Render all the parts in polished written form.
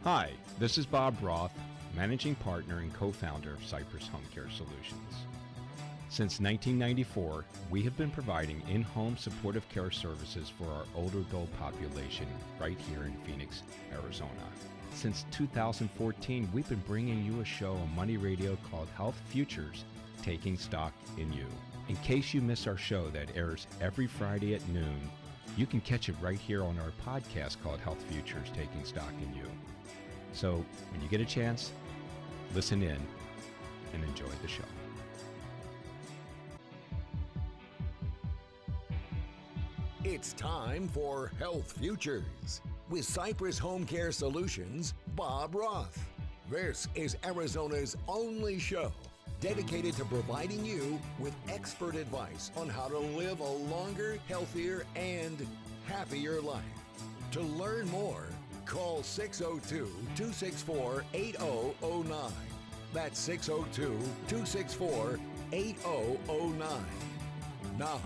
Hi, this is Bob Roth, Managing Partner and Co-founder of Cypress Home Care Solutions. Since 1994, we have been providing in-home supportive care services for our older adult population right here in Phoenix, Arizona. Since 2014, we've been bringing you a show on Money Radio called Health Futures, Taking Stock in You. In case you miss our show that airs every Friday at noon, you can catch it right here on our podcast called Health Futures, Taking Stock in You. So when you get a chance, listen in and enjoy the show. It's time for Health Futures with Cypress Home Care Solutions, Bob Roth. This is Arizona's only show dedicated to providing you with expert advice on how to live a longer, healthier, and happier life. To learn more, call 602-264-8009. That's 602-264-8009. Now,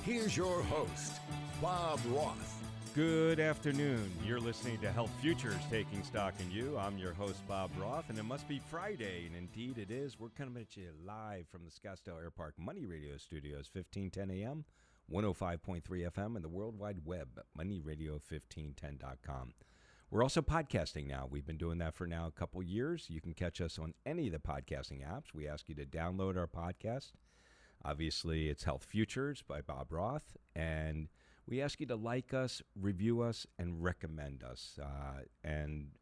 here's your host, Bob Roth. Good afternoon. You're listening to Health Futures, Taking Stock in You. I'm your host, Bob Roth, and it must be Friday, and indeed it is. We're coming at you live from the Scottsdale Air Park Money Radio Studios, 1510 AM, 105.3 FM, and the World Wide Web, moneyradio1510.com. We're also podcasting now. We've been doing that for now a couple years. You can catch us on any of the podcasting apps. We ask you to download our podcast. Obviously, it's Health Futures by Bob Roth, and we ask you to like us, review us, and recommend us. And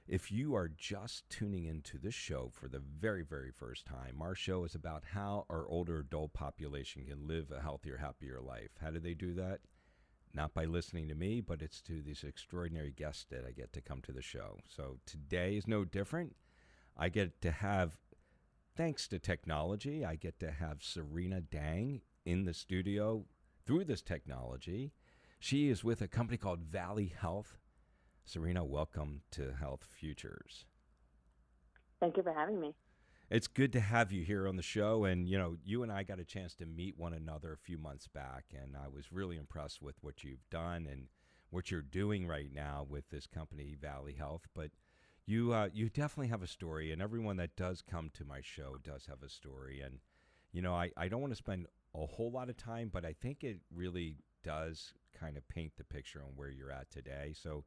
if you are just tuning into this show for the very, very first time, our show is about how our older adult population can live a healthier, happier life. How do they do that? Not by listening to me, but it's to these extraordinary guests that I get to come to the show. So today is no different. I get to have, thanks to technology, I get to have Serena Dang in the studio through this technology. She is with a company called Vali Health. Serena, welcome to Health Futures. Thank you for having me. It's good to have you here on the show. And, you know, you and I got a chance to meet one another a few months back, and I was really impressed with what you've done and what you're doing right now with this company, Vali Health. But you definitely have a story, and everyone that does come to my show does have a story. And, you know, I don't want to spend a whole lot of time, but I think it really does kind of paint the picture on where you're at today. So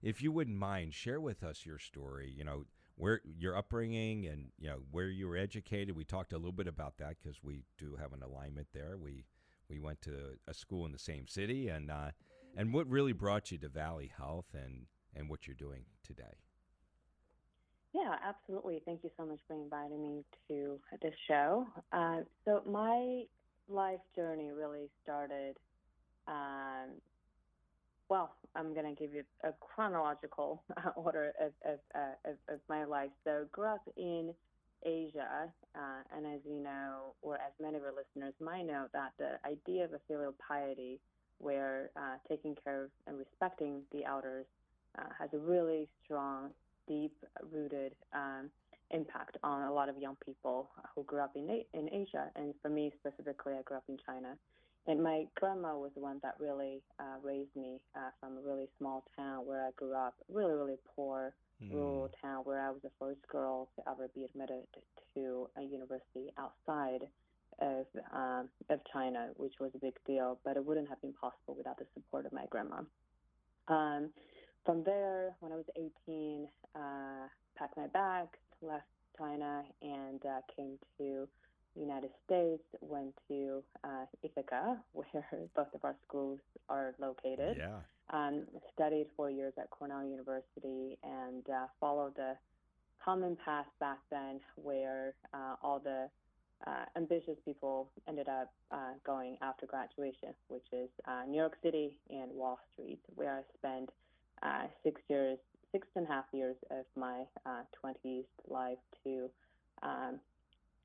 if you wouldn't mind, share with us your story, you know, where your upbringing and, you know, where you were educated. We talked a little bit about that because we do have an alignment there. We went to a school in the same city, and what really brought you to Vali Health and what you're doing today. Yeah, absolutely. Thank you so much for inviting me to this show. So my life journey really started, I'm going to give you a chronological order of my life. So grew up in Asia, and as you know, or as many of our listeners might know, that the idea of a filial piety, where taking care of and respecting the elders has a really strong, deep-rooted impact on a lot of young people who grew up in Asia. And for me specifically, I grew up in China. And my grandma was the one that really raised me from a really small town where I grew up, really, really poor rural town where I was the first girl to ever be admitted to a university outside of China, which was a big deal, but it wouldn't have been possible without the support of my grandma. From there, when I was 18, packed my bag, left China, and came to the United States, went to Ithaca, where both of our schools are located. Yeah. Studied 4 years at Cornell University and followed the common path back then where all the ambitious people ended up going after graduation, which is New York City and Wall Street, where I spent 6.5 years of my 20s life to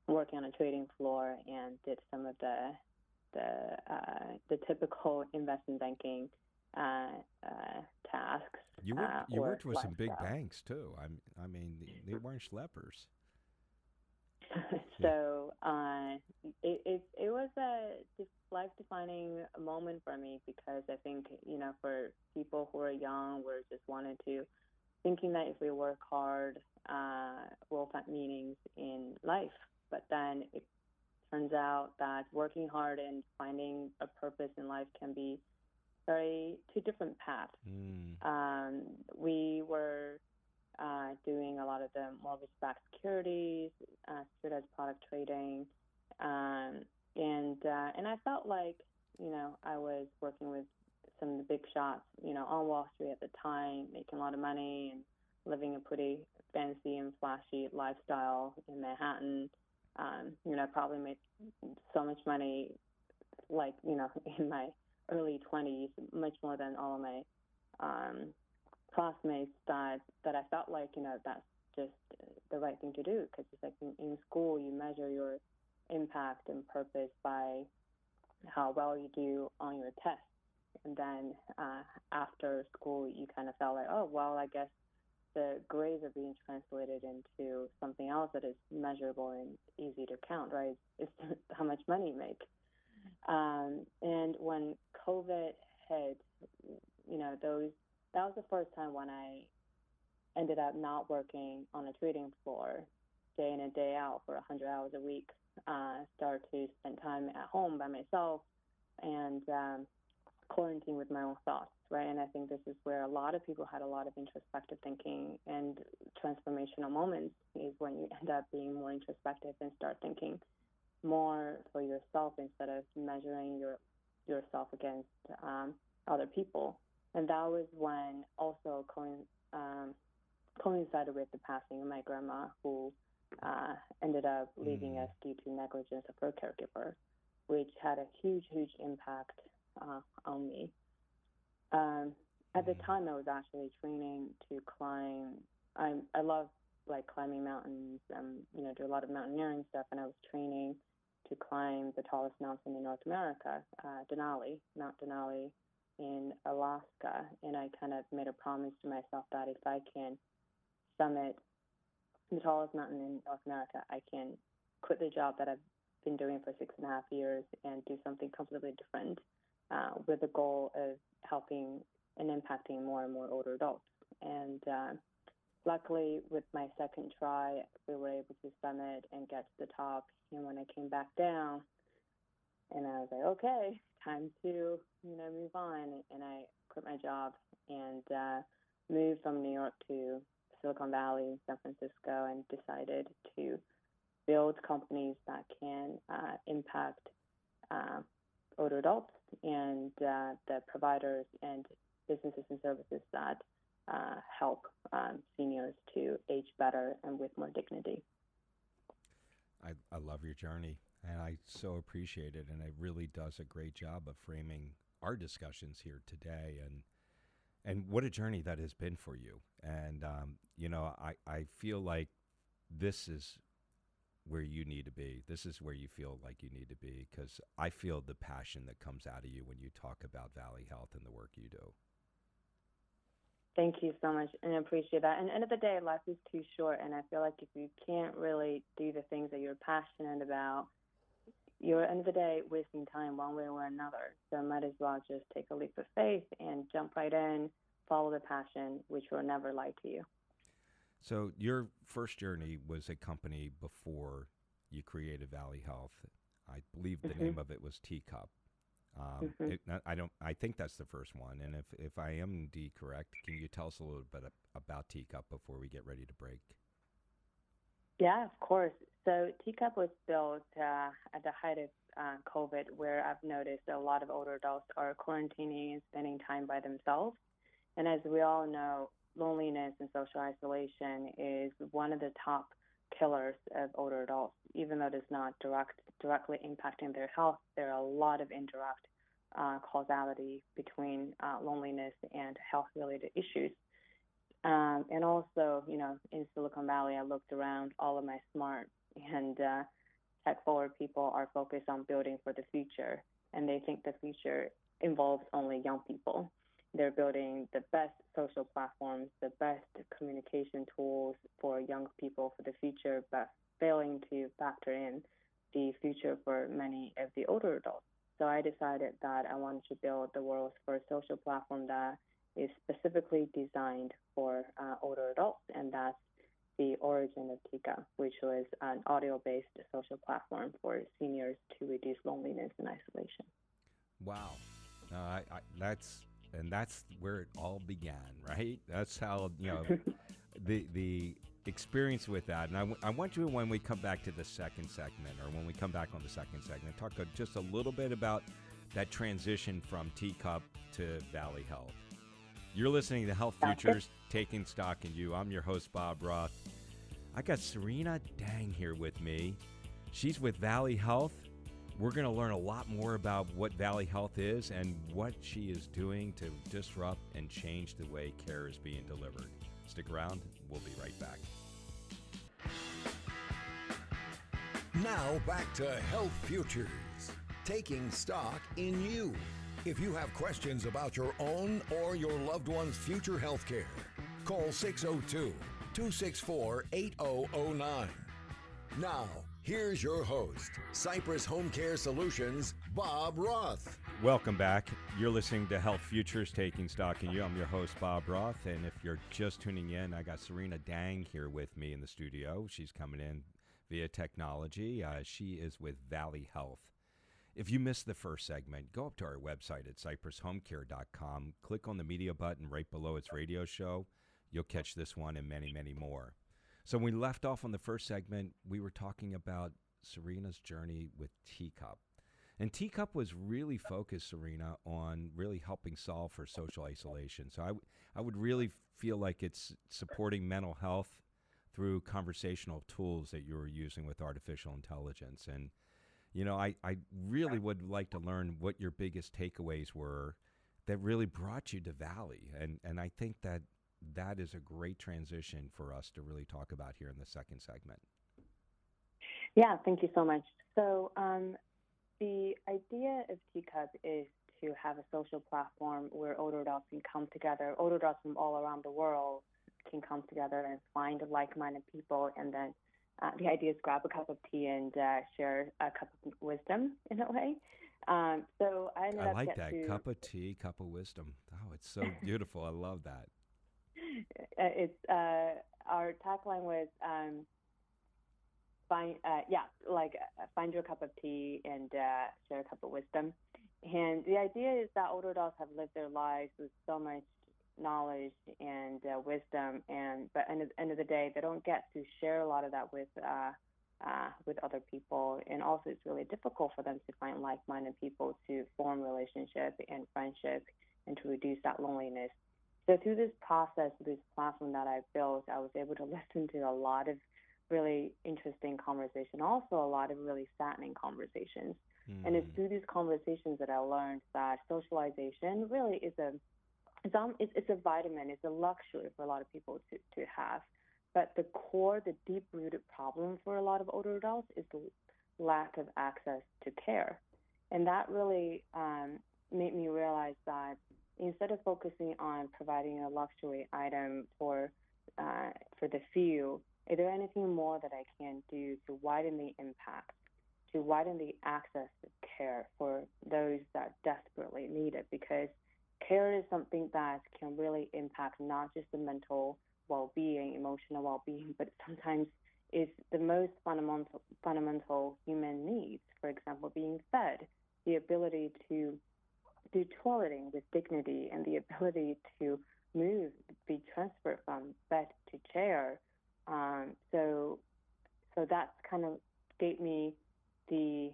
working on a trading floor and did some of the typical investment banking tasks. You worked with some big lifestyle. banks too. I mean, they weren't schleppers. So it was a life-defining moment for me because I think, for people who are young, we're just wanted to thinking that if we work hard, we'll find meanings in life. But then it turns out that working hard and finding a purpose in life can be two different paths. We were doing a lot of the mortgage-backed securities, securitized product trading, and I felt like I was working with some of the big shots, on Wall Street at the time, making a lot of money and living a pretty fancy and flashy lifestyle in Manhattan. I probably made so much money, like, in my early 20s, much more than all of my classmates, that I felt like, that's just the right thing to do, because it's like in school, you measure your impact and purpose by how well you do on your tests. And then after school, you kind of felt like, oh, well, I guess the grades are being translated into something else that is measurable and easy to count, right? It's how much money you make. And when COVID hit, that was the first time when I ended up not working on a trading floor day in and day out for 100 hours a week. Started to spend time at home by myself and quarantine with my own thoughts, right? And I think this is where a lot of people had a lot of introspective thinking and transformational moments, is when you end up being more introspective and start thinking more for yourself instead of measuring yourself against other people. And that was when also coincided with the passing of my grandma, who ended up leaving us due to negligence of her caregiver, which had a huge, huge impact on me. At the time, I was actually training to climb. I love like climbing mountains, do a lot of mountaineering stuff, and I was training to climb the tallest mountain in North America, Mount Denali in Alaska. And I kind of made a promise to myself that if I can summit the tallest mountain in North America, I can quit the job that I've been doing for 6.5 years and do something completely different, with the goal of helping and impacting more and more older adults. And luckily, with my second try, we were able to summit and get to the top. And when I came back down, and I was like, okay, time to move on. And I quit my job and moved from New York to Silicon Valley, San Francisco, and decided to build companies that can impact older adults and the providers and businesses and services that help seniors to age better and with more dignity. I love your journey, and I so appreciate it, and it really does a great job of framing our discussions here today, and what a journey that has been for you. And I feel like this is where you need to be. This is where you feel like you need to be, because I feel the passion that comes out of you when you talk about Vali Health and the work you do. Thank you so much, and I appreciate that. And at the end of the day, life is too short, and I feel like if you can't really do the things that you're passionate about, you're, at the end of the day, wasting time one way or another. So might as well just take a leap of faith and jump right in, follow the passion, which will never lie to you. So your first journey was a company before you created Vali Health. I believe the name of it was Teacup. I think that's the first one. And if I am indeed correct, can you tell us a little bit about Teacup before we get ready to break? Yeah, of course. So Teacup was built at the height of COVID, where I've noticed a lot of older adults are quarantining and spending time by themselves. And as we all know, loneliness and social isolation is one of the top killers of older adults. Even though it's not directly impacting their health, there are a lot of indirect causality between loneliness and health-related issues. And also, in Silicon Valley, I looked around, all of my smart and tech-forward people are focused on building for the future, and they think the future involves only young people. They're building the best social platforms, the best communication tools for young people for the future, but failing to factor in the future for many of the older adults. So I decided that I wanted to build the world's first social platform that is specifically designed for older adults, and that's the origin of Tika, which was an audio-based social platform for seniors to reduce loneliness and isolation. Wow, that's where it all began, right? That's how the experience with that. And I want you, when we come back to the second segment, or when we come back on the second segment, talk just a little bit about that transition from Teacup to Vali Health. You're listening to Health Futures, Taking Stock in You. I'm your host, Bob Roth. I got Serena Dang here with me. She's with Vali Health. We're going to learn a lot more about what Vali Health is and what she is doing to disrupt and change the way care is being delivered. Stick around. We'll be right back. Now back to Health Futures, taking stock in you. If you have questions about your own or your loved one's future health care, call 602-264-8009. Now, here's your host, Cypress Home Care Solutions, Bob Roth. Welcome back. You're listening to Health Futures, Taking Stock in You. I'm your host, Bob Roth, and if you're just tuning in, I got Serena Dang here with me in the studio. She's coming in via technology. She is with Vali Health. If you missed the first segment, go up to our website at cypresshomecare.com. Click on the media button right below its radio show. You'll catch this one and many, many more. So when we left off on the first segment, we were talking about Serena's journey with Teacup. And Teacup was really focused, Serena, on really helping solve for social isolation. So I would really feel like it's supporting mental health through conversational tools that you were using with artificial intelligence. And, you know, I really would like to learn what your biggest takeaways were that really brought you to Vali. And I think that is a great transition for us to really talk about here in the second segment. Yeah, thank you so much. So the idea of Teacup is to have a social platform where older adults can come together, older adults from all around the world can come together and find like-minded people, and then the idea is grab a cup of tea and share a cup of wisdom in a way. So I ended up like that, cup of tea, cup of wisdom. Oh, it's so beautiful. I love that. It's our tagline was find you a cup of tea and share a cup of wisdom. And the idea is that older adults have lived their lives with so much knowledge and wisdom, but at the end of the day, they don't get to share a lot of that with other people. And also, it's really difficult for them to find like-minded people to form relationship and friendship and to reduce that loneliness. So through this process, this platform that I built, I was able to listen to a lot of really interesting conversation, also a lot of really saddening conversations. And it's through these conversations that I learned that socialization really is it's a vitamin, it's a luxury for a lot of people to have. But the deep-rooted problem for a lot of older adults is the lack of access to care. And that really made me realize that instead of focusing on providing a luxury item for the few, is there anything more that I can do to widen the impact, to widen the access to care for those that desperately need it? Because care is something that can really impact not just the mental well-being, emotional well-being, but sometimes it's the most fundamental human needs. For example, being fed, the ability to do toileting with dignity, and the ability to be transferred from bed to chair. So that's kind of gave me the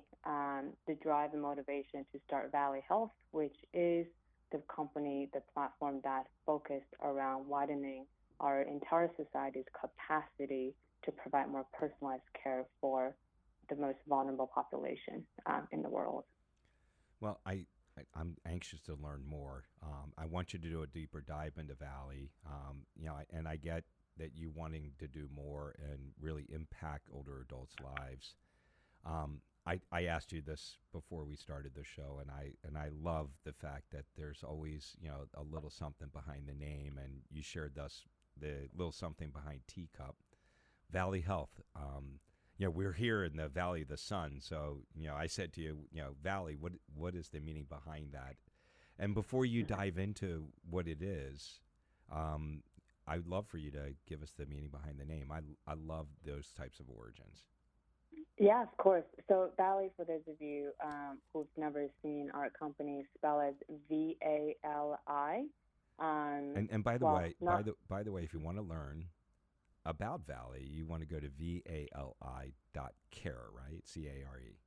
drive and motivation to start Vali Health, which is the company, the platform that focused around widening our entire society's capacity to provide more personalized care for the most vulnerable population in the world. Well, I'm anxious to learn more. I want you to do a deeper dive into Vali, and I get that you wanting to do more and really impact older adults' lives. I asked you this before we started the show, and I love the fact that there's always a little something behind the name, and you shared the little something behind Teacup, Vali Health. We're here in the Valley of the Sun, so I said to you, Vali, what is the meaning behind that? And before you dive into what it is, I'd love for you to give us the meaning behind the name. I love those types of origins. Yeah, of course. So Vali, for those of you who've never seen our company, spell as VALI. And by the well, way, not by the way, if you want to learn about Vali, you want to go to VALI.care, right? CARE.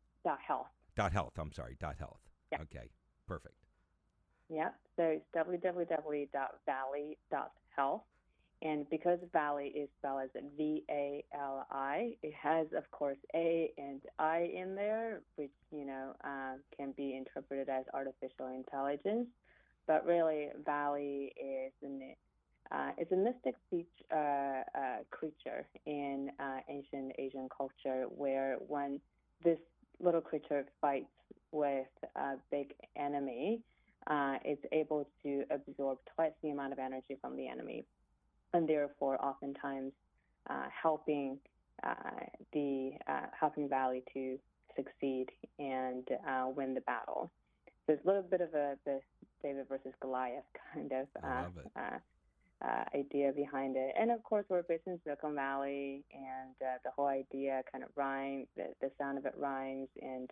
.health. .health. I'm sorry. .health. Yeah. Okay. Perfect. Yeah. So it's www.vali.health. And because Vali is spelled as VALI, it has, of course, A and I in there, which, can be interpreted as artificial intelligence. But really, Vali is it's a mystic creature in ancient Asian culture, where when this little creature fights with a big enemy, it's able to absorb twice the amount of energy from the enemy, and therefore oftentimes helping Vali to succeed and win the battle. So it's a little bit of the David versus Goliath kind of idea behind it. And of course, we're based in Silicon Valley, and the whole idea kind of rhymes. The sound of it rhymes, and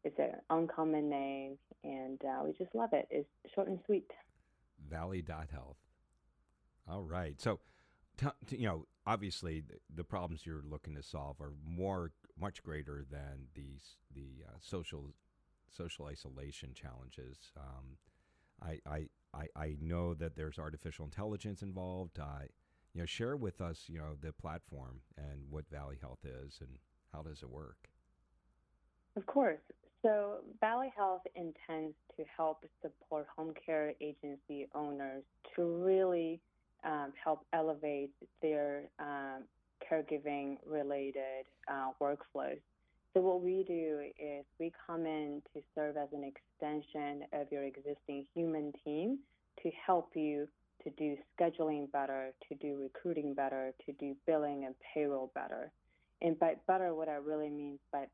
it's an uncommon name, and we just love it. It's short and sweet. Vali.health. All right. So, obviously the problems you're looking to solve are much greater than the social isolation challenges. I know that there's artificial intelligence involved. Share with us, the platform and what Vali Health is and how does it work? Of course. So Vali Health intends to help support home care agency owners to really help elevate their caregiving-related workflows. So what we do is we come in to serve as an extension of your existing human team to help you to do scheduling better, to do recruiting better, to do billing and payroll better. And by better, what I really mean by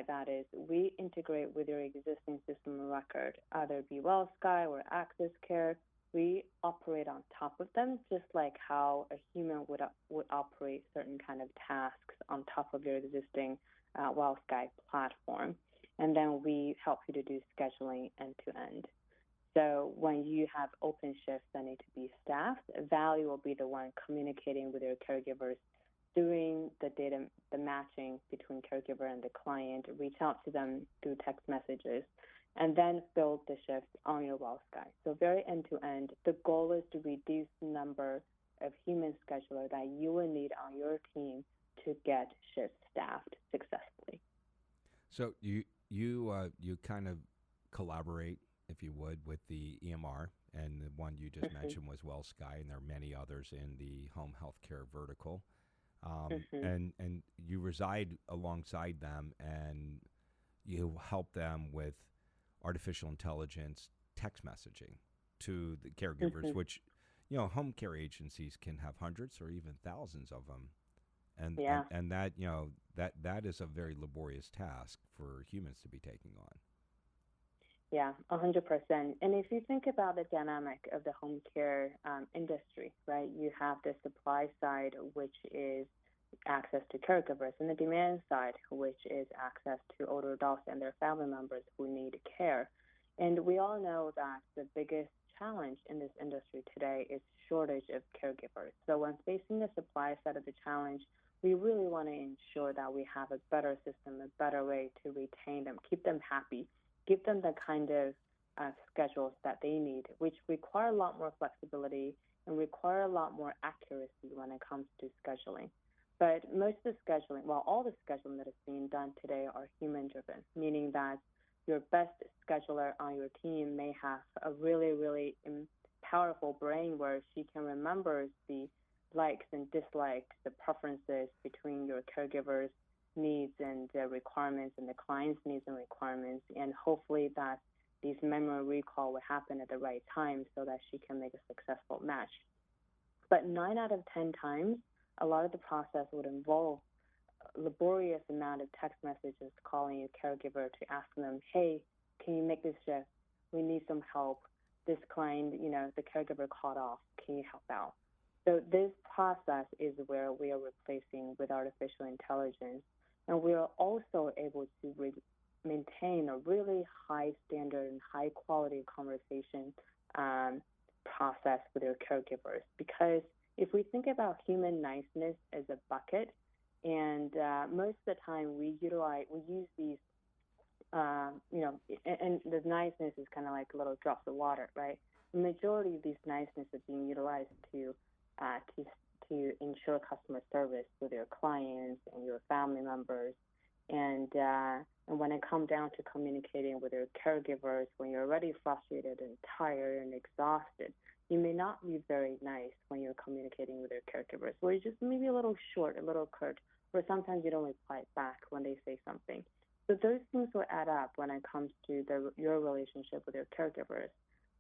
that is we integrate with your existing system of record, either it be WellSky or Access Care. We operate on top of them, just like how a human would operate certain kind of tasks on top of your existing WellSky platform. And then we help you to do scheduling end to end. So when you have open shifts that need to be staffed, Vali will be the one communicating with your caregivers, doing the matching between caregiver and the client, reach out to them through text messages, and then fill the shifts on your WellSky. So very end to end. The goal is to reduce the number of human schedulers that you will need on your team to get shifts staffed successfully. So you kind of collaborate, if you would, with the EMR, and the one you just mentioned was WellSky, and there are many others in the home health care vertical. And you reside alongside them, and you help them with artificial intelligence text messaging to the caregivers, which, home care agencies can have hundreds or even thousands of them. And that, that is a very laborious task for humans to be taking on. Yeah, 100%. And if you think about the dynamic of the home care industry, right, you have the supply side, which is access to caregivers, and the demand side, which is access to older adults and their family members who need care. And we all know that the biggest challenge in this industry today is shortage of caregivers. So when facing the supply side of the challenge, we really want to ensure that we have a better system, a better way to retain them, keep them happy, give them the kind of schedules that they need, which require a lot more flexibility and require a lot more accuracy when it comes to scheduling. But most of the scheduling, all the scheduling that is being done today are human-driven, meaning that your best scheduler on your team may have a really, really powerful brain where she can remember the likes and dislikes, the preferences between your caregiver's needs and requirements and the client's needs and requirements, and hopefully that these memory recall will happen at the right time so that she can make a successful match. But 9 out of 10 times, a lot of the process would involve a laborious amount of text messages calling your caregiver to ask them, hey, can you make this shift? we need some help. This client, the caregiver called off. Can you help out? So this process is where we are replacing with artificial intelligence, and we are also able to maintain a really high standard and high quality conversation process with your caregivers. Because if we think about human niceness as a bucket, and most of the time we use these, and the niceness is kind of like little drops of water, right? The majority of these niceness is being utilized to ensure customer service with your clients and your family members, and when it comes down to communicating with your caregivers, when you're already frustrated and tired and exhausted, you may not be very nice when you're communicating with your caregivers, or you're just maybe a little short, a little curt, or sometimes you don't reply back when they say something. So those things will add up when it comes to your relationship with your caregivers.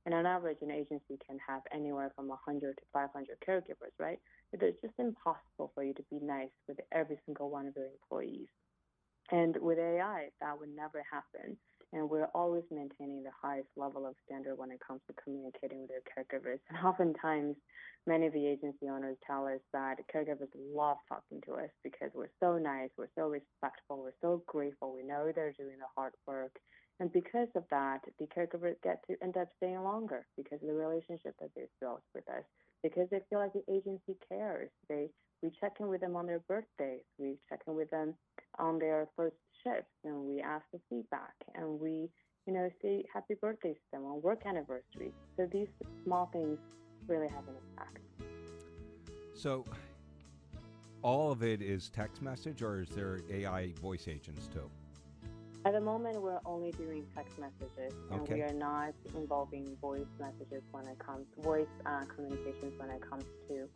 And on average, an agency can have anywhere from 100 to 500 caregivers, right? It's just impossible for you to be nice with every single one of your employees. And with AI, that would never happen. And we're always maintaining the highest level of standard when it comes to communicating with their caregivers. And oftentimes, many of the agency owners tell us that caregivers love talking to us because we're so nice, we're so respectful, we're so grateful, we know they're doing the hard work. And because of that, the caregivers get to end up staying longer because of the relationship that they've built with us, because they feel like the agency cares. We check in with them on their birthdays. We check in with them on their first shifts, and we ask for feedback, and we, say happy birthdays to them on work anniversaries. So these small things really have an impact. So all of it is text message, or is there AI voice agents too? At the moment, we're only doing text messages, and Okay. we are not involving voice messages voice communications when it comes to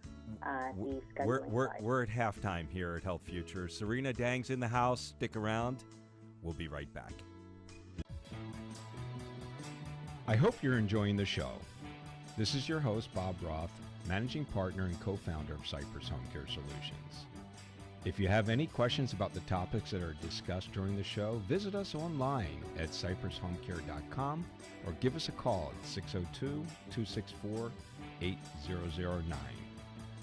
the scheduling side. We're at halftime here at Health Futures. Serena Dang's in the house. Stick around. We'll be right back. I hope you're enjoying the show. This is your host, Bob Roth, managing partner and co-founder of Cypress Home Care Solutions. If you have any questions about the topics that are discussed during the show, visit us online at cypresshomecare.com or give us a call at 602-264-8009.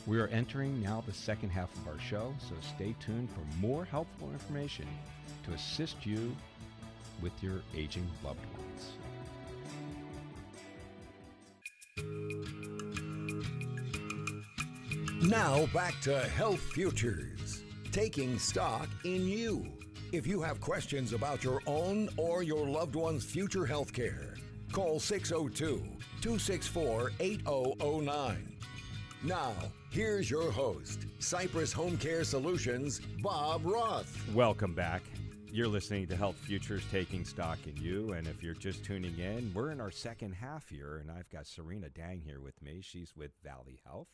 We are entering now the second half of our show, so stay tuned for more helpful information to assist you with your aging loved ones. Now back to Health Futures, taking stock in you. If you have questions about your own or your loved one's future health care, call 602-264-8009. Now, here's your host, Cypress Home Care Solutions, Bob Roth. Welcome back. You're listening to Health Futures, taking stock in you. And if you're just tuning in, we're in our second half here, and I've got Serena Dang here with me. She's with Vali Health.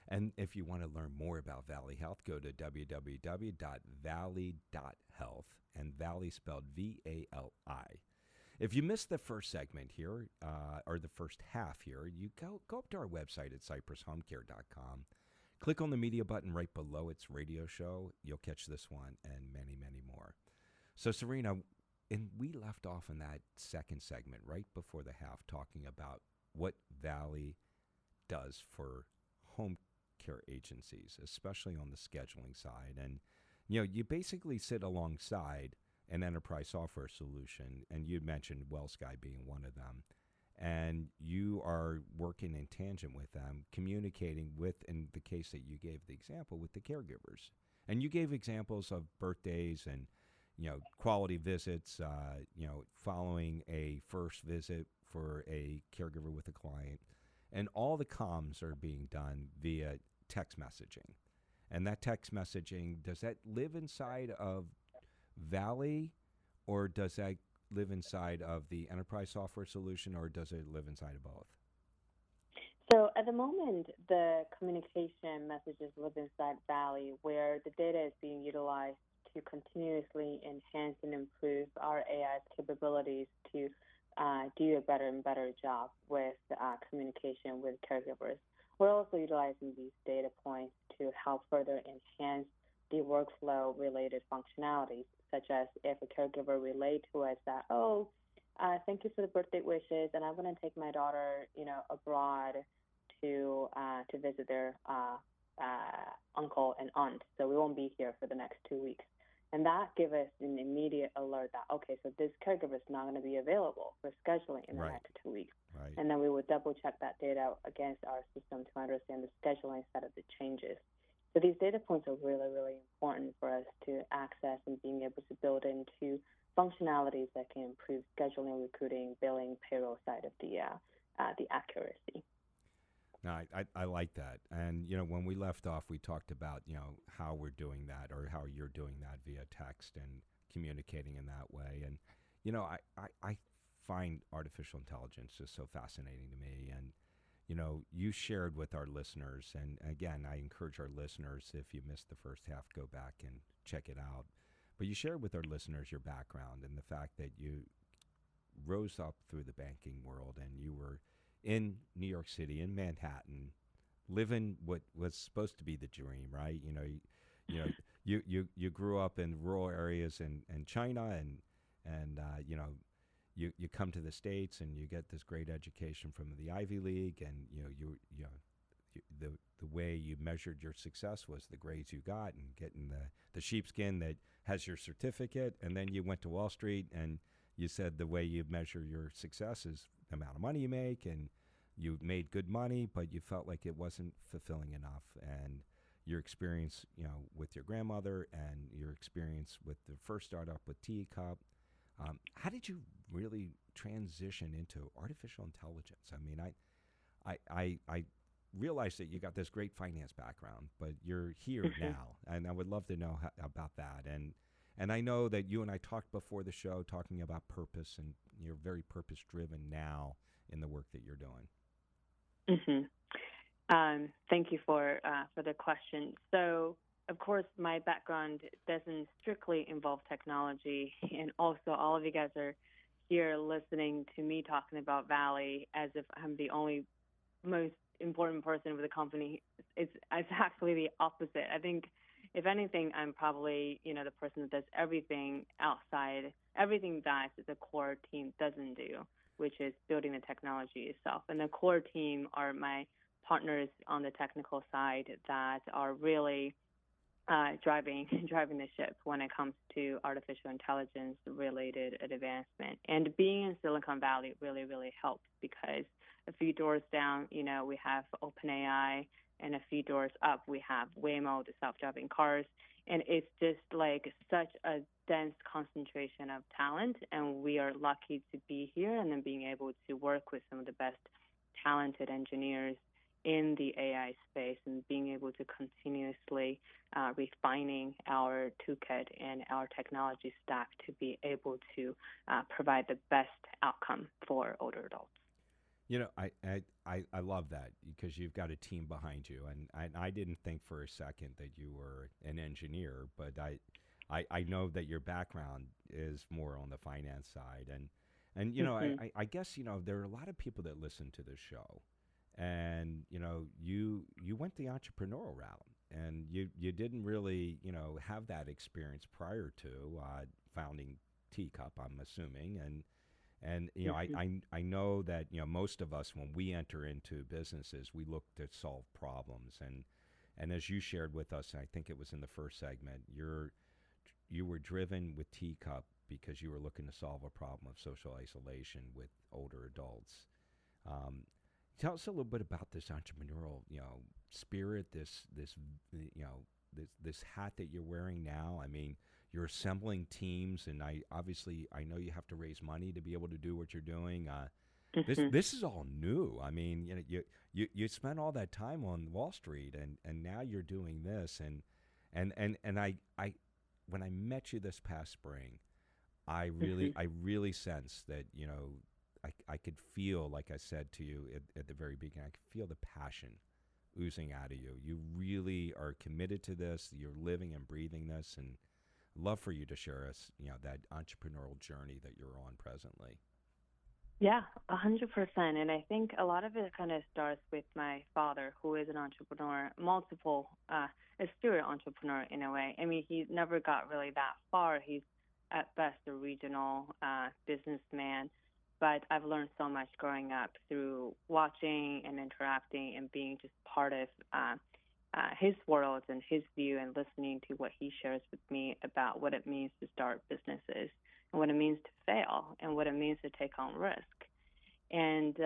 And if you want to learn more about Vali Health, go to www.vali.health, and Vali spelled V-A-L-I. If you missed the first segment here, or the first half here, you go up to our website at cypresshomecare.com. Click on the media button right below its radio show. You'll catch this one and many, many more. So, Serena, and we left off in that second segment right before the half talking about what Vali does for home care agencies, especially on the scheduling side. And, you basically sit alongside an enterprise software solution, and you mentioned WellSky being one of them, and you are working in tangent with them, communicating with, in the case that you gave the example, with the caregivers. And you gave examples of birthdays and, quality visits, following a first visit for a caregiver with a client. And all the comms are being done via text messaging. And that text messaging, does that live inside of Vali, or does that live inside of the enterprise software solution, or does it live inside of both? So at the moment, the communication messages live inside Vali, where the data is being utilized to continuously enhance and improve our AI's capabilities to do a better and better job with communication with caregivers. We're also utilizing these data points to help further enhance the workflow-related functionalities, such as if a caregiver relate to us that, Thank you for the birthday wishes, and I'm going to take my daughter, abroad to visit their uncle and aunt. So we won't be here for the next 2 weeks, and that gave us an immediate alert that okay, so this caregiver is not going to be available for scheduling in the Right. next 2 weeks. Right. And then we would double check that data against our system to understand the scheduling side of the changes. So these data points are really, really important for us to access and being able to build into functionalities that can improve scheduling, recruiting, billing, payroll side of the accuracy. No, I like that. And, when we left off, we talked about, how we're doing that or how you're doing that via text and communicating in that way. And, I find artificial intelligence just so fascinating to me. And, you shared with our listeners, and again, I encourage our listeners, if you missed the first half, go back and check it out. But you shared with our listeners your background and the fact that you rose up through the banking world and you were in New York City, in Manhattan, living what was supposed to be the dream, right? You grew up in rural areas in China, and you come to the States and you get this great education from the Ivy League, and the way you measured your success was the grades you got and getting the sheepskin that has your certificate, and then you went to Wall Street and you said the way you measure your success is the amount of money you make, and you made good money, but you felt like it wasn't fulfilling enough. And your experience, with your grandmother and your experience with the first startup with Teacup, how did you really transition into artificial intelligence? I mean, I realize that you got this great finance background, but you're here now, and I would love to know about that. And I know that you and I talked before the show talking about purpose, and you're very purpose-driven now in the work that you're doing. Thank you for the question. So, of course, my background doesn't strictly involve technology, and also all of you guys are here listening to me talking about Vali as if I'm the only most important person with the company. It's actually the opposite. I think, if anything, I'm probably the person that does everything outside, everything that the core team doesn't do, which is building the technology itself. And the core team are my partners on the technical side that are really driving the ship when it comes to artificial intelligence related advancement. And being in Silicon Valley really, really helps, because a few doors down, we have OpenAI, and a few doors up, we have Waymo, the self-driving cars. And it's just like such a dense concentration of talent, and we are lucky to be here and then being able to work with some of the best talented engineers in the AI space, and being able to continuously refining our toolkit and our technology stack to be able to provide the best outcome for older adults. I love that, because you've got a team behind you, and I didn't think for a second that you were an engineer, but I know that your background is more on the finance side, and I guess there are a lot of people that listen to this show, and you went the entrepreneurial route, and you didn't really have that experience prior to founding Teacup, I'm assuming, and I know that most of us, when we enter into businesses, we look to solve problems, and as you shared with us, I think it was in the first segment, you were driven with Teacup because you were looking to solve a problem of social isolation with older adults. Tell us a little bit about this entrepreneurial spirit, this hat that you're wearing now. I mean, you're assembling teams, and I know you have to raise money to be able to do what you're doing. This is all new. I mean, you spent all that time on Wall Street, and now you're doing this, and I when I met you this past spring, I really sensed that I could feel, like I said to you at the very beginning, I could feel the passion oozing out of you. You really are committed to this. You're living and breathing this, and love for you to share us, that entrepreneurial journey that you're on presently. Yeah, 100%. And I think a lot of it kind of starts with my father, who is an entrepreneur, a serial entrepreneur in a way. I mean, he never got really that far. He's at best a regional businessman, but I've learned so much growing up through watching and interacting and being just part of his world and his view, and listening to what he shares with me about what it means to start businesses and what it means to fail and what it means to take on risk. And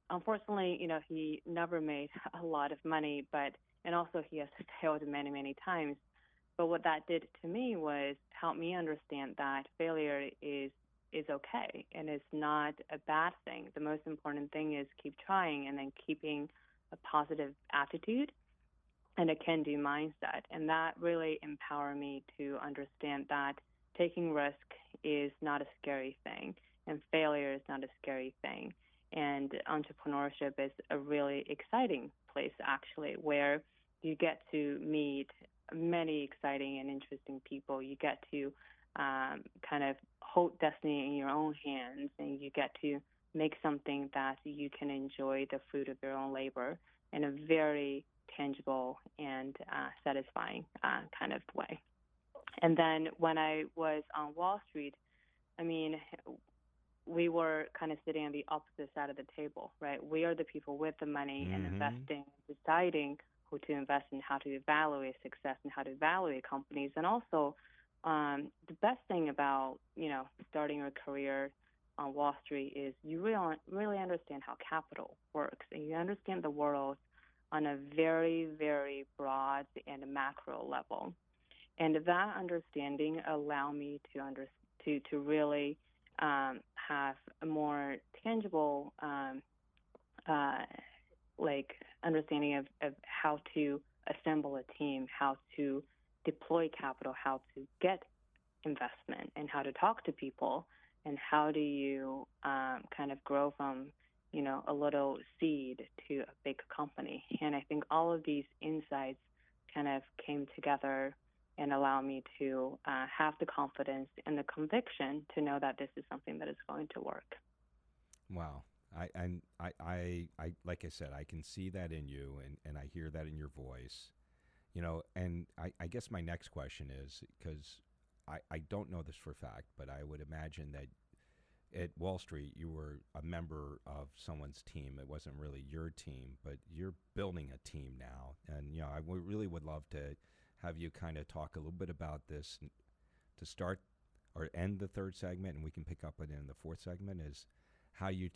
unfortunately, he never made a lot of money, and also he has failed many, many times. But what that did to me was help me understand that failure is okay, and it's not a bad thing. The most important thing is keep trying and then keeping a positive attitude and a can-do mindset. And that really empowered me to understand that taking risk is not a scary thing, and failure is not a scary thing. And entrepreneurship is a really exciting place, actually, where you get to meet many exciting and interesting people. You get to kind of hold destiny in your own hands, and you get to make something that you can enjoy the fruit of your own labor in a very tangible and satisfying kind of way. And then when I was on Wall Street, I mean, we were kind of sitting on the opposite side of the table, right? We are the people with the money and investing, deciding who to invest in, how to evaluate success and how to evaluate companies. And also, the best thing about, starting a career on Wall Street is you really understand how capital works, and you understand the world on a very, very broad and macro level. And that understanding allowed me to really have a more tangible understanding of how to assemble a team, how to deploy capital, how to get investment, and how to talk to people, and how do you kind of grow from a little seed to a big company. And I think all of these insights kind of came together and allow me to have the confidence and the conviction to know that this is something that is going to work. Wow. I like I said, I can see that in you, and I hear that in your voice, and I guess my next question is, because I don't know this for a fact, but I would imagine that at Wall Street, you were a member of someone's team. It wasn't really your team, but you're building a team now. And, I really would love to have you kind of talk a little bit about this to start or end the third segment, and we can pick up it in the fourth segment, is how your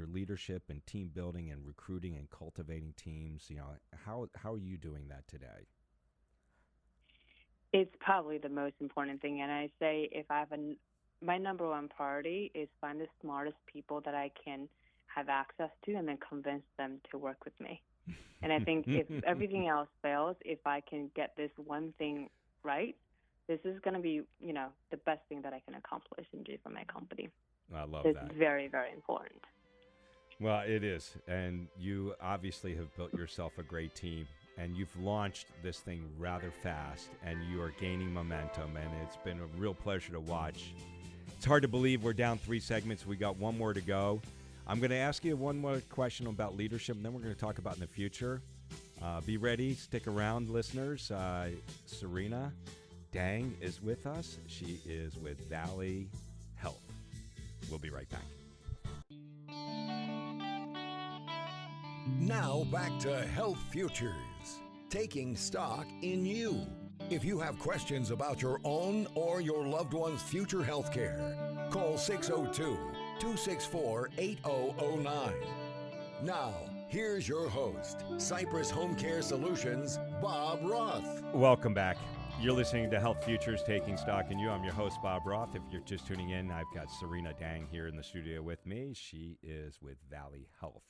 leadership and team building and recruiting and cultivating teams. How are you doing that today? It's probably the most important thing. And I say, if I have my number one priority is find the smartest people that I can have access to and then convince them to work with me. And I think if everything else fails, if I can get this one thing right, this is going to be, the best thing that I can accomplish and do for my company. I love that. It's very, very important. Well, it is. And you obviously have built yourself a great team, and you've launched this thing rather fast, and you are gaining momentum, and it's been a real pleasure to watch. It's hard to believe we're down 3 segments. We got one more to go. I'm going to ask you one more question about leadership, and then we're going to talk about in the future. Be ready. Stick around, listeners. Serena Dang is with us. She is with Vali Health. We'll be right back. Now back to Health Futures, taking stock in you. If you have questions about your own or your loved one's future health care, call 602-264-8009. Now, here's your host, Cypress Home Care Solutions, Bob Roth. Welcome back. You're listening to Health Futures, Taking Stock in You. I'm your host, Bob Roth. If you're just tuning in, I've got Serena Dang here in the studio with me. She is with Vali Health.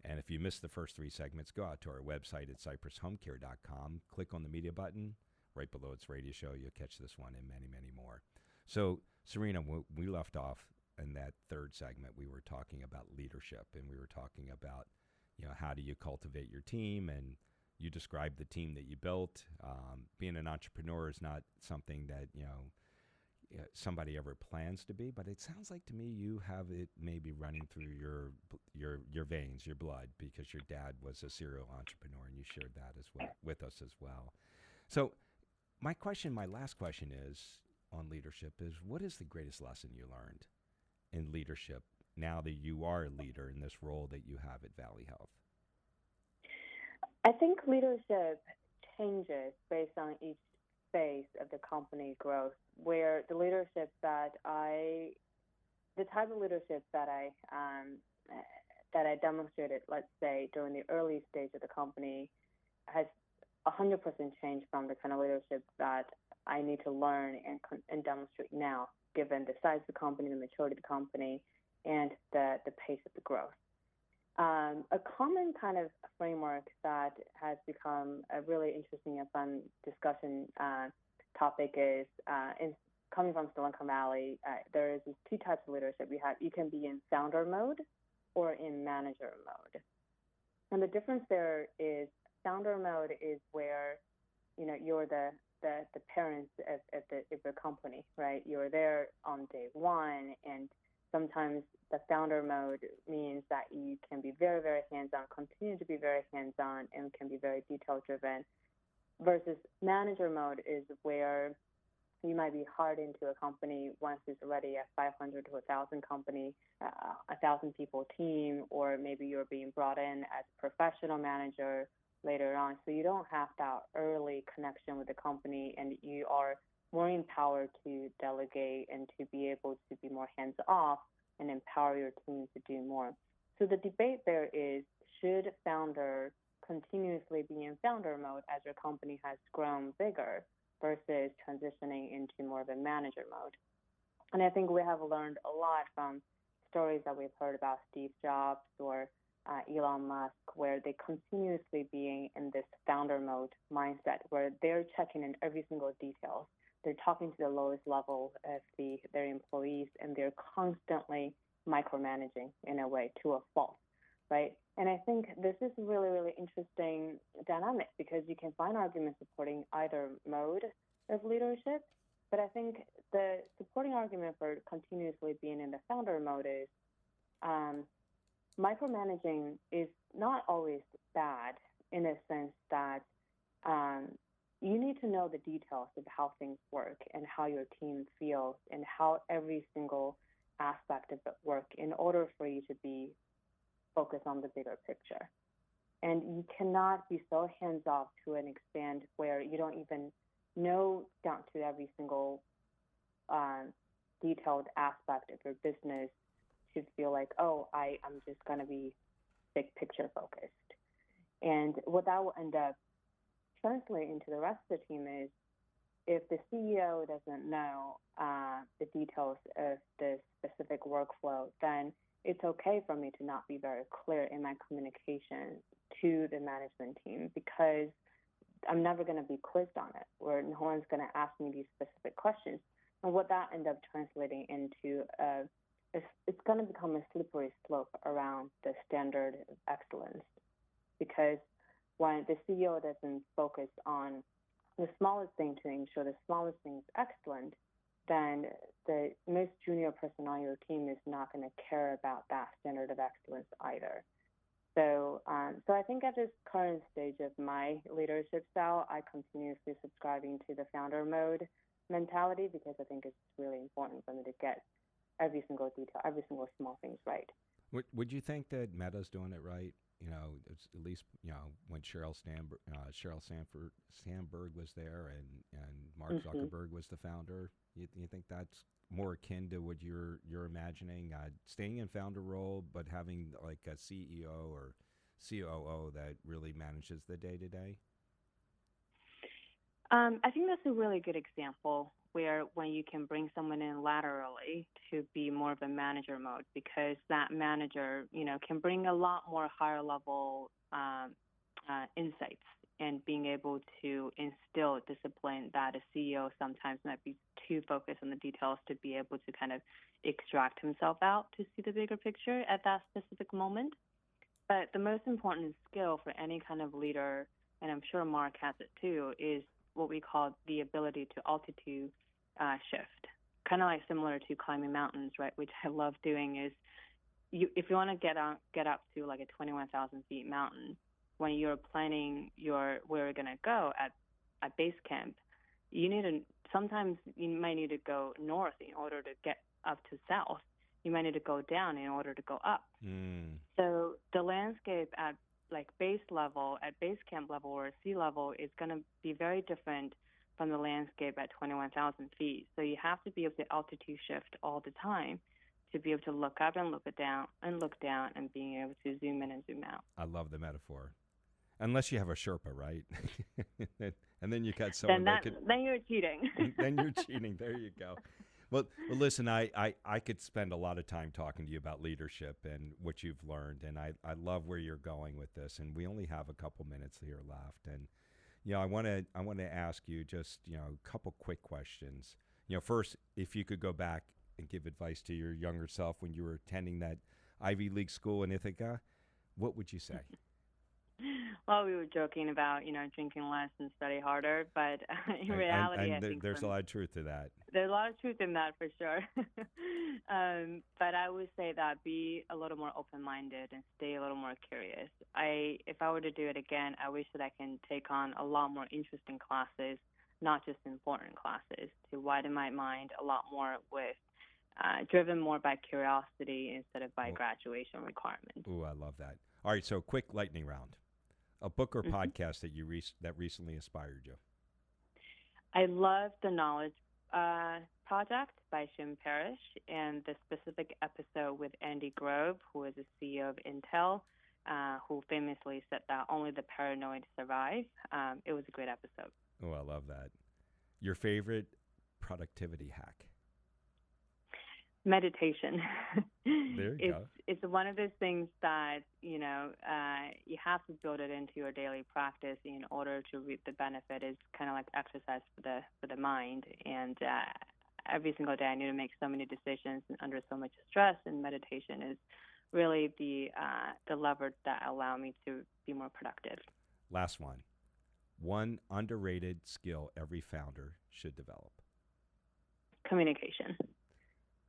And if you missed the first 3 segments, go out to our website at cypresshomecare.com. Click on the media button. Right below its radio show, you'll catch this one and many, many more. So, Serena, we left off in that third segment. We were talking about leadership, and we were talking about, how do you cultivate your team, and you described the team that you built. Being an entrepreneur is not something that, somebody ever plans to be, but it sounds like to me you have it maybe running through your veins, your blood, because your dad was a serial entrepreneur, and you shared that as well with us as well. So, my last question is on leadership is, what is the greatest lesson you learned in leadership now that you are a leader in this role that you have at Vali Health? I think leadership changes based on each phase of the company growth, where the type of leadership that I demonstrated, let's say, during the early stage of the company has 100% changed from the kind of leadership that I need to learn and demonstrate now, given the size of the company, the maturity of the company, and the pace of the growth. A common kind of framework that has become a really interesting and fun discussion topic is, coming from Silicon Valley, there is these two types of leadership we have. You can be in founder mode or in manager mode. And the difference there is founder mode is where, you're the parents of the company, right? You're there on day one, and sometimes the founder mode means that you can be very, very hands-on, continue to be very hands-on, and can be very detail-driven, versus manager mode is where you might be hired into a company once it's already a 500 to 1,000 company, 1,000 people team, or maybe you're being brought in as a professional manager later on. So you don't have that early connection with the company, and you are more empowered to delegate and to be able to be more hands-off and empower your team to do more. So the debate there is, should founder continuously be in founder mode as your company has grown bigger versus transitioning into more of a manager mode? And I think we have learned a lot from stories that we've heard about Steve Jobs or Elon Musk, where they continuously being in this founder mode mindset, where they're checking in every single detail. They're talking to the lowest level of their employees, and they're constantly micromanaging in a way to a fault, right? And I think this is a really, really interesting dynamic, because you can find arguments supporting either mode of leadership. But I think the supporting argument for continuously being in the founder mode is micromanaging is not always bad, in a sense that you need to know the details of how things work and how your team feels and how every single aspect of it work in order for you to be focused on the bigger picture. And you cannot be so hands-off to an extent where you don't even know down to every single detailed aspect of your business to feel like, oh, I'm just going to be big picture focused. And what that will end up translating into the rest of the team is, if the CEO doesn't know the details of the specific workflow, then it's okay for me to not be very clear in my communication to the management team, because I'm never going to be quizzed on it, or no one's going to ask me these specific questions. And what that ends up translating into, it's going to become a slippery slope around the standard of excellence, because when the CEO doesn't focus on the smallest thing to ensure the smallest thing is excellent, then the most junior person on your team is not going to care about that standard of excellence either. So I think at this current stage of my leadership style, I continuously subscribing to the founder mode mentality, because I think it's really important for me to get every single detail, every single small things right. Would you think that Meta's doing it right? It's at least, when Sheryl Sandberg was there and Mark Zuckerberg was the founder, you think that's more akin to what you're imagining, staying in founder role, but having like a CEO or COO that really manages the day-to-day? I think that's a really good example where when you can bring someone in laterally to be more of a manager mode, because that manager, can bring a lot more higher level insights and being able to instill discipline that a CEO sometimes might be too focused on the details to be able to kind of extract himself out to see the bigger picture at that specific moment. But the most important skill for any kind of leader, and I'm sure Mark has it too, is what we call the ability to altitude shift, kind of like similar to climbing mountains, right? Which I love doing is, if you want to get up to like a 21,000 feet mountain, when you're planning where you're going to go at base camp, sometimes you might need to go north in order to get up to south. you might need to go down in order to go up. So the landscape at like base level, at base camp level or sea level is going to be very different from the landscape at 21,000 feet. So you have to be able to altitude shift all the time to be able to look up and look down and being able to zoom in and zoom out. I love the metaphor. Unless you have a Sherpa, right? And then you got someone then you're cheating. Then you're cheating. There you go. Well, listen, I could spend a lot of time talking to you about leadership and what you've learned, and I love where you're going with this. And we only have a couple minutes here left, and I want to ask you just a couple quick questions. First, if you could go back and give advice to your younger self when you were attending that Ivy League school in Ithaca, what would you say? Well, we were joking about, drinking less and study harder, but in reality, I think there's a lot of truth to that. There's a lot of truth in that for sure. But I would say that be a little more open-minded and stay a little more curious. If I were to do it again, I wish that I can take on a lot more interesting classes, not just important classes, to widen my mind a lot more with driven more by curiosity instead of by graduation requirements. Ooh, I love that. All right, so quick lightning round. A book or podcast that you that recently inspired you? I love The Knowledge Project by Jim Parrish, and the specific episode with Andy Grove, who is the CEO of Intel, who famously said that only the paranoid survive. It was a great episode. Oh, I love that. Your favorite productivity hack? Meditation. There you go. It's one of those things that, you have to build it into your daily practice in order to reap the benefit. It's kind of like exercise for the mind. And every single day I need to make so many decisions and under so much stress, and meditation is really the lever that allow me to be more productive. Last one. One underrated skill every founder should develop. Communication.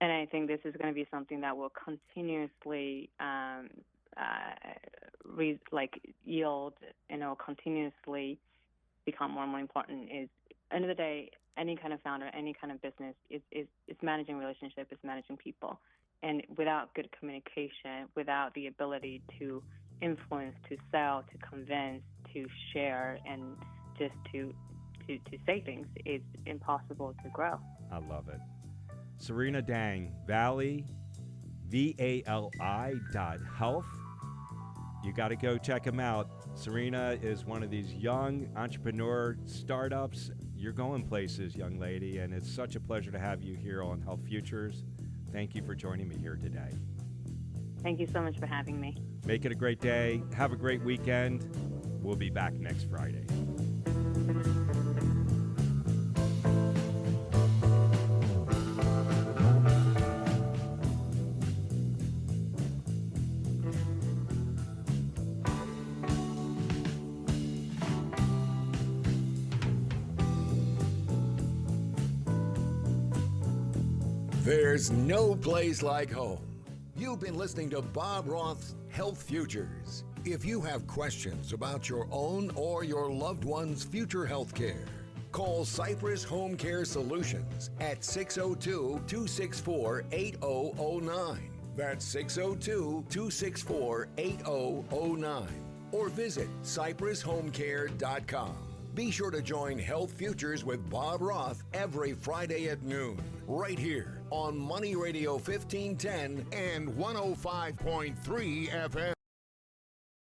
And I think this is going to be something that will continuously yield, and it will continuously become more and more important. Is end of the day, any kind of founder, any kind of business, it's managing relationships, it's managing people. And without good communication, without the ability to influence, to sell, to convince, to share, and just to say things, it's impossible to grow. I love it. Serena Dang, Vali, VALI.health. You got to go check them out. Serena is one of these young entrepreneur startups. You're going places, young lady, and it's such a pleasure to have you here on Health Futures. Thank you for joining me here today. Thank you so much for having me. Make it a great day. Have a great weekend. We'll be back next Friday. There's no place like home. You've been listening to Bob Roth's Health Futures. If you have questions about your own or your loved one's future health care, call Cypress Home Care Solutions at 602-264-8009. That's 602-264-8009. Or visit cypresshomecare.com. Be sure to join Health Futures with Bob Roth every Friday at noon, right here on Money Radio 1510 and 105.3 FM.